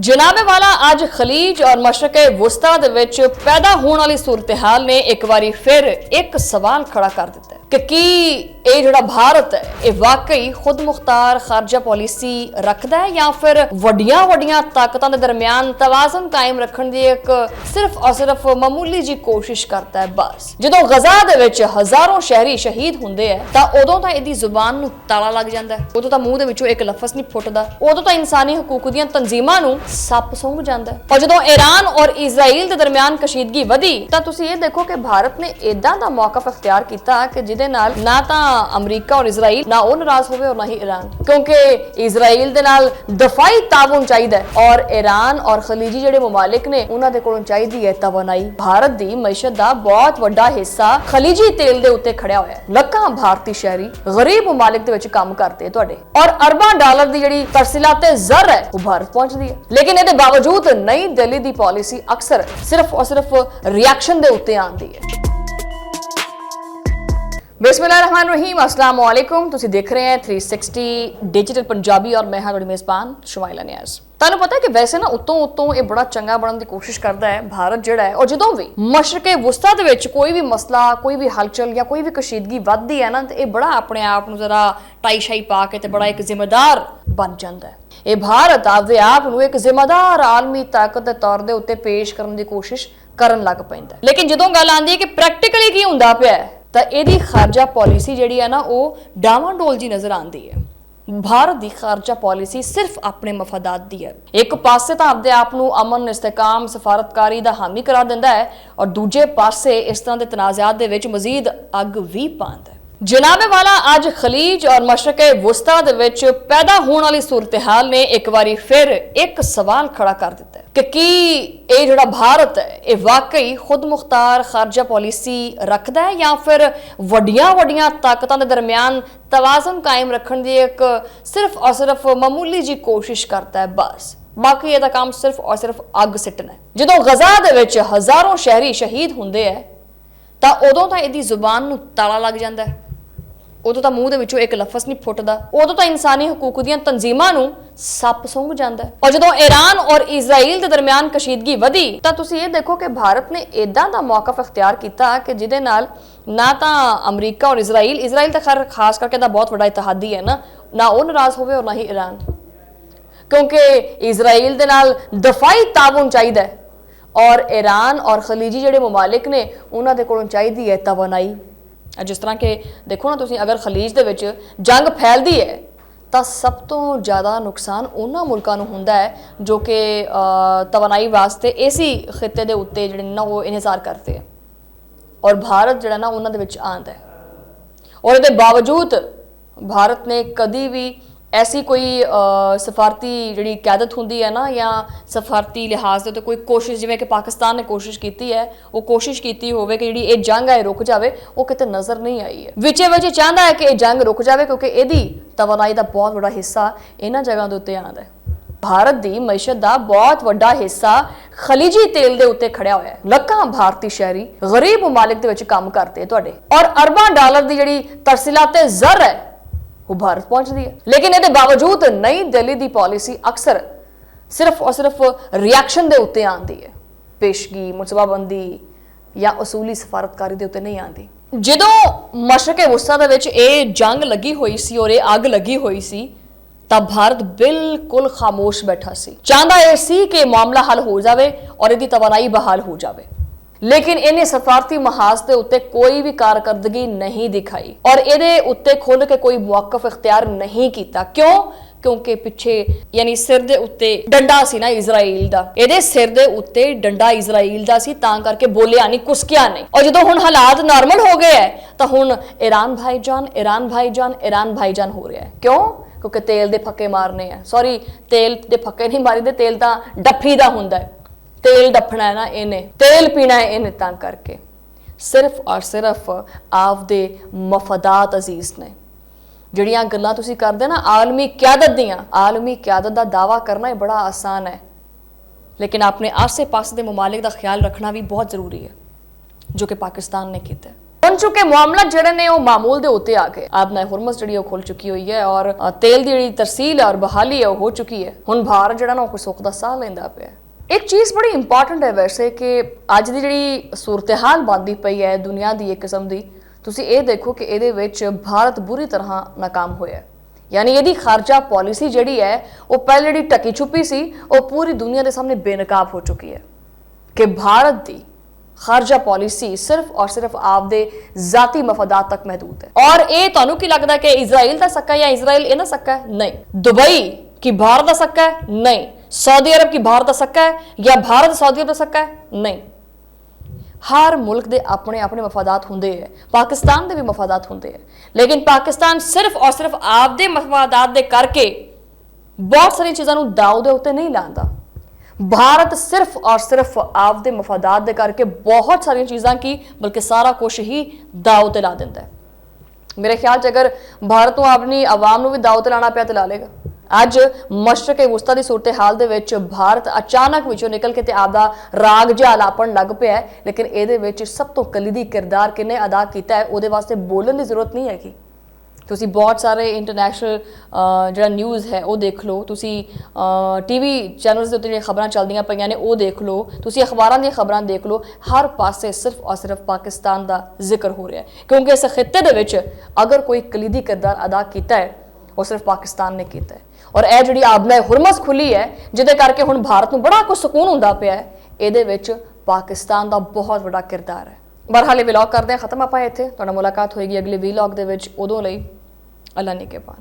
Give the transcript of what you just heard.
जनाबे वाला अज खलीज और मशरक़े वुस्ता दे विच पैदा होने वाली सूरत हाल ने एक बारी फिर एक सवाल खड़ा कर दिता है कि ये जिहड़ा भारत है ये वाकई खुद मुख्तार खारजा पॉलिसी रखता है या फिर वड्डियां वड्डियां ताकतां दे दरमियान तवाज़ुन कायम रखण दी एक सिर्फ और सिर्फ मामूली जी कोशिश करता है। बस जदों गजा दे विच हज़ारों शहरी शहीद हुंदे है तां उदों तां इहदी जुबान नूं ताला लग जांदा है, उदों तां मूंह दे विचों एक लफज नहीं फुटदा, उदों तां इंसानी हकूक दीयां तंजीमां नूं सप सूंघ जांदा है। और जदों ईरान और इजराइल दे दरमियान कशीदगी वधी तां तुसीं ये देखो कि भारत ने इदां दा मौकफ इख्तियार कीता कि जिहदे नाल ना तां अमरीका और इजराइल ना वो नाराज होवे और ना ही ईरान, क्योंकि इजराइल दे नाल दफाई ताउन चाहिदा है और ईरान और खलीजी जिहड़े मुमालिक ने उन्हां दे कोलों चाहिदी है तवानाई। भारत दी मईशत दा बहुत वड्डा हिस्सा खलीजी तेल दे उत्ते खड़िया होया है। लखां भारतीय शहरी गरीब मुमालिक दे विच काम करदे तुहाडे और अरबां डॉलर दी जिहड़ी तरसीलाते ज़र है वो भारत पहुंचदी है, लेकिन इहदे बावजूद नई दिल्ली दी पॉलिसी अक्सर सिर्फ और सिर्फ रिएक्शन दे उत्ते आंदी है। बिस्मिल्लाहिर्रहमानिर्रहीम, अस्सलाम वालेकुम। तुसी देख रहे हैं 360 डिजिटल पंजाबी और मैं हां तुहाडी मेज़बान शुमाइला नियाज़। तुहानूं पता है कि वैसे ना उत्तों ये बड़ा चंगा बनने की कोशिश करता है भारत जिहड़ा है, और जदों भी मशरक़े वुस्ता दे विच कोई भी मसला कोई भी हलचल या कोई भी कशीदगी वधदी है ना, तो ये बड़ा अपने आप नूं जरा टाई शाई पा के ते बड़ा एक जिम्मेदार बन जाता है। ये भारत आपदे आप नूं एक जिम्मेदार आलमी ताकत के तौर दे उत्ते पेश करने की कोशिश करन लग पैंदा है। लेकिन जदों गल आंदी है कि प्रैक्टिकली की हुंदा पिया है तो यदी खारजा पॉलिसी जिहड़ी है ना वो डावाडोल जी नजर आती है। भारत की खारजा पॉलिसी सिर्फ अपने मफादात दी है। एक पासे तो आपदे आप नूं अमन इस्तेकाम सफारतकारी दा हामी करार दिंदा है और दूजे पासे इस तरह के तनाज़ात दे विच मजीद अग भी पांदा है। जनाबे वाला अज खलीज और मशरक़े वुस्ता दे विच पैदा होने वाली सूरत हाल ने एक बारी फिर एक सवाल खड़ा कर दिता है कि ये जिहड़ा भारत है ये वाकई खुद मुख्तार खारजा पॉलिसी रखता है या फिर वड्डियां वड्डियां ताकतां दे दरमियान तवाज़ुन कायम रखण दी एक सिर्फ और सिर्फ मामूली जी कोशिश करता है। बस बाकी इहदा काम सिर्फ और सिर्फ अग सिटना है। जदों गजा दे विच हज़ारों शहरी शहीद हुंदे है तां उदों तां इहदी जुबान नूं ताला लग जांदा है, उदों तां मूंह दे विचों एक लफज नहीं फुटदा, उदों तां इंसानी हकूक दीयां तंजीमां नूं सप सूंघ जांदा है। और जदों ईरान और इजराइल दे दरमियान कशीदगी वधी तां तुसीं ये देखो कि भारत ने इदां दा मौकफ इख्तियार कीता कि जिहदे नाल ना तां अमरीका और इजराइल तां खैर खास करके दा बहुत वड्डा इतिहादी है ना वो नाराज होवे और ना ही ईरान, क्योंकि इजराइल दे नाल दफाई ताउन चाहिदा है और ईरान और खलीजी जिहड़े मुमालिक ने उन्हां दे कोलों चाहिदी है तवानाई। जिस तरह के देखो ना तुसीं अगर खलीज दे विच जंग फैलदी है तो सब तो ज़्यादा नुकसान उन्हां मुल्कां नूं हुंदा है जो कि तवानाई वास्ते इसी खिते दे उत्ते जिहड़े ना वो इन्हिसार करते हैं और भारत जिहड़ा ना उन्हां दे विच आंदा है। और इहदे बावजूद भारत ने कदी भी ऐसी कोई सफारती जिहड़ी क्यादत हुंदी है ना या सफारती लिहाज से तो कोई कोशिश जिवें कि पाकिस्तान ने कोशिश की है वो कोशिश की होवे कि जिहड़ी ये जंग है रुक जाए वो किते नज़र नहीं आई है। विचे विचे चाहता है कि ये जंग रुक जाए क्योंकि इहदी तवानाई का बहुत बड़ा हिस्सा इन्हां जगहों के उत्ते आंदा है। भारत की मईशत का बहुत वड्डा हिस्सा खलीजी तेल के उत्ते खड़िया होया है। लखां भारतीय शहरी गरीब मुमालिक दे विच काम करते तुहाडे और अरबां डॉलर की जिहड़ी तरसीलाते ज़र है वो भारत पहुंचती है, लेकिन इहदे बावजूद नई दिल्ली की पॉलिसी अक्सर सिर्फ और सिर्फ रिएक्शन के उत्ते आती है, पेशगी मुनसबाबंदी या असूली सफारतकारी के उत्ते नहीं आती। जदों मशरक़े वुस्ता दे विच ये जंग लगी हुई सी और ये अग लगी हुई सी तां भारत बिल्कुल खामोश बैठा सी, चाहता यह सी कि मामला हल हो जाए और इसकी तवानाई बहाल हो जाए, लेकिन इन्हें सफारती महाज के उत्ते कोई भी कारकर्दगी नहीं दिखाई और इहदे उत्ते खुल के कोई मौकफ इख्तियार नहीं किया। क्यों? क्योंकि पिछे यानी सिर दे उत्ते डंडा सी ना इजराइल दा, इहदे सिर दे उत्ते डंडा इजराइल दा सी, तां करके बोलिया नहीं कुसकिया नहीं। और जदों हुण हालात नॉर्मल हो गए है तो हुण ईरान भाईजान ईरान भाईजान ईरान भाईजान हो रहा है। क्यों? क्योंकि तेल दे फक्के मारने हैं, सॉरी तेल दे फक्के नहीं मारीदे, तेल तां डफी दा हुंदा है, तेल डफना है ना इन्हें, तेल पीना है इन्हें, तां करके सिर्फ और सिर्फ आपदे मफादात अजीज ने जिहड़ियां गल्लां तुसीं करदे ना आलमी क्यादत दियां, आलमी क्यादत दा दावा करना ही बड़ा आसान है, लेकिन अपने आसे पासे दे मुमालिक दा ख्याल रखना भी बहुत जरूरी है जो कि पाकिस्तान ने किया। ਹੁਣ ਚੁੱਕੇ ਮਾਮਲਾ ਜਿਹੜੇ ਨੇ ਉਹ ਮਾਮੂਲ ਦੇ ਉੱਤੇ ਆ ਗਏ। ਆਪਣਾ ਹੁਰਮਸ ਜਿਹੜੀ ਉਹ ਖੁੱਲ ਚੁੱਕੀ ਹੋਈ ਹੈ ਔਰ ਤੇਲ ਦੀ ਜਿਹੜੀ ਤਰਸੀਲ ਔਰ ਬਹਾਲੀ ਹੈ ਉਹ ਹੋ ਚੁੱਕੀ ਹੈ। ਹੁਣ ਭਾਰਤ ਜਿਹੜਾ ਨਾ ਉਹ ਕੋਈ ਸੁੱਖ ਦਾ ਸਾਹ ਲੈਂਦਾ ਪਿਆ। ਇੱਕ ਚੀਜ਼ ਬੜੀ ਇੰਪੋਰਟੈਂਟ ਹੈ ਵੈਸੇ ਕਿ ਅੱਜ ਦੀ ਜਿਹੜੀ ਸੂਰਤ-ਹਾਲ ਬਣਦੀ ਪਈ ਹੈ ਦੁਨੀਆ ਦੀ ਇੱਕ ਕਿਸਮ ਦੀ, ਤੁਸੀਂ ਇਹ ਦੇਖੋ ਕਿ ਇਹਦੇ ਵਿੱਚ ਭਾਰਤ ਬੁਰੀ ਤਰ੍ਹਾਂ ਨਾਕਾਮ ਹੋਇਆ। यानी ਇਹਦੀ ਖਾਰਜਾ ਪਾਲਿਸੀ ਜਿਹੜੀ ਹੈ ਉਹ ਪਹਿਲੇ ਜਿਹੜੀ ਟਕੀ ਛੁਪੀ ਸੀ ਉਹ ਪੂਰੀ ਦੁਨੀਆ ਦੇ ਸਾਹਮਣੇ ਬੇਨਕਾਬ ਹੋ ਚੁੱਕੀ ਹੈ ਕਿ ਭਾਰਤ ਦੀ ਖਾਰਜਾ ਪਾਲਿਸੀ ਸਿਰਫ ਔਰ ਸਿਰਫ ਆਪਦੇ ਜ਼ਾਤੀ ਮਫਾਦਾਤ ਤੱਕ ਮਹਦੂਦ ਹੈ। ਔਰ ਇਹ ਤੁਹਾਨੂੰ ਕੀ ਲੱਗਦਾ ਕਿ ਇਜ਼ਰਾइल ਦਾ सक्का या इजराइल ਇਹਨਾਂ सक्का है? नहीं। दुबई की भारत का सक्का है? नहीं। सऊदी अरब की भारत का सक्का है या भारत सऊदी अरब का सक्का है? नहीं। हर मुल्क के अपने अपने मफादात होंगे है, पाकिस्तान के भी मफादात होंगे है, लेकिन पाकिस्तान सिर्फ और सिर्फ आपदे मफादात दे करके बहुत सारी चीज़ों दाव के उत्ते नहीं लाता। भारत सिर्फ और सिर्फ आपदे मफादात दे करके बहुत सारी चीज़ां की बल्कि सारा कुछ ही दाव ते ला देता है। मेरे ख्याल च अगर भारत को अपनी आवाम को भी दाव ते लाना पिया तो ला लेगा। ਅੱਜ ਮਸ਼ਰਕ ਵਸਤਾ ਦੀ ਸੂਰਤ ਹਾਲ ਦੇ ਵਿੱਚ ਭਾਰਤ ਅਚਾਨਕ ਵਿੱਚੋਂ ਨਿਕਲ ਕੇ ਤੇ ਆਪਦਾ ਰਾਗ ਜਿਹਾ ਲਾਪਣ ਲੱਗ ਪਿਆ ਹੈ, ਲੇਕਿਨ ਇਹਦੇ ਵਿੱਚ ਸਭ ਤੋਂ ਕਲੀਦੀ ਕਿਰਦਾਰ ਕਿਹਨੇ ਅਦਾ ਕੀਤਾ ਹੈ ਉਹਦੇ ਵਾਸਤੇ ਬੋਲਣ ਦੀ ਜ਼ਰੂਰਤ ਨਹੀਂ ਹੈਗੀ। ਤੁਸੀਂ ਬਹੁਤ ਸਾਰੇ ਇੰਟਰਨੈਸ਼ਨਲ ਜਿਹੜਾ ਨਿਊਜ਼ ਹੈ ਉਹ ਦੇਖ ਲਓ, ਤੁਸੀਂ ਟੀਵੀ ਚੈਨਲਸ ਦੇ ਉੱਤੇ ਜਿਹੜੀਆਂ ਖਬਰਾਂ ਚੱਲਦੀਆਂ ਪਈਆਂ ਨੇ ਉਹ ਦੇਖ ਲਓ, ਤੁਸੀਂ ਅਖਬਾਰਾਂ ਦੀਆਂ ਖਬਰਾਂ ਦੇਖ ਲਓ, ਹਰ ਪਾਸੇ ਸਿਰਫ ਔਰ ਸਿਰਫ ਪਾਕਿਸਤਾਨ ਦਾ ਜ਼ਿਕਰ ਹੋ ਰਿਹਾ ਹੈ ਕਿਉਂਕਿ ਇਸ ਖਿੱਤੇ ਦੇ ਵਿੱਚ ਅਗਰ ਕੋਈ ਕਲੀਦੀ ਕਿਰਦਾਰ ਅਦਾ ਕੀਤਾ ਹੈ ਉਹ ਸਿਰਫ ਪਾਕਿਸਤਾਨ ਨੇ ਕੀਤਾ ਹੈ। और यह जी आबना हुरमस खुली है जिदे करके हुण भारत में बड़ा कुछ सुकून हुंदा पिया है, इहदे विच पाकिस्तान का बहुत बड़ा किरदार है। बहरहाल व्लॉग करते हैं खत्म, आपां इत्थे तुहाडे नाल मुलाकात होएगी अगले व्लॉग दे विच, उदों लई अल्लाह निगहबान।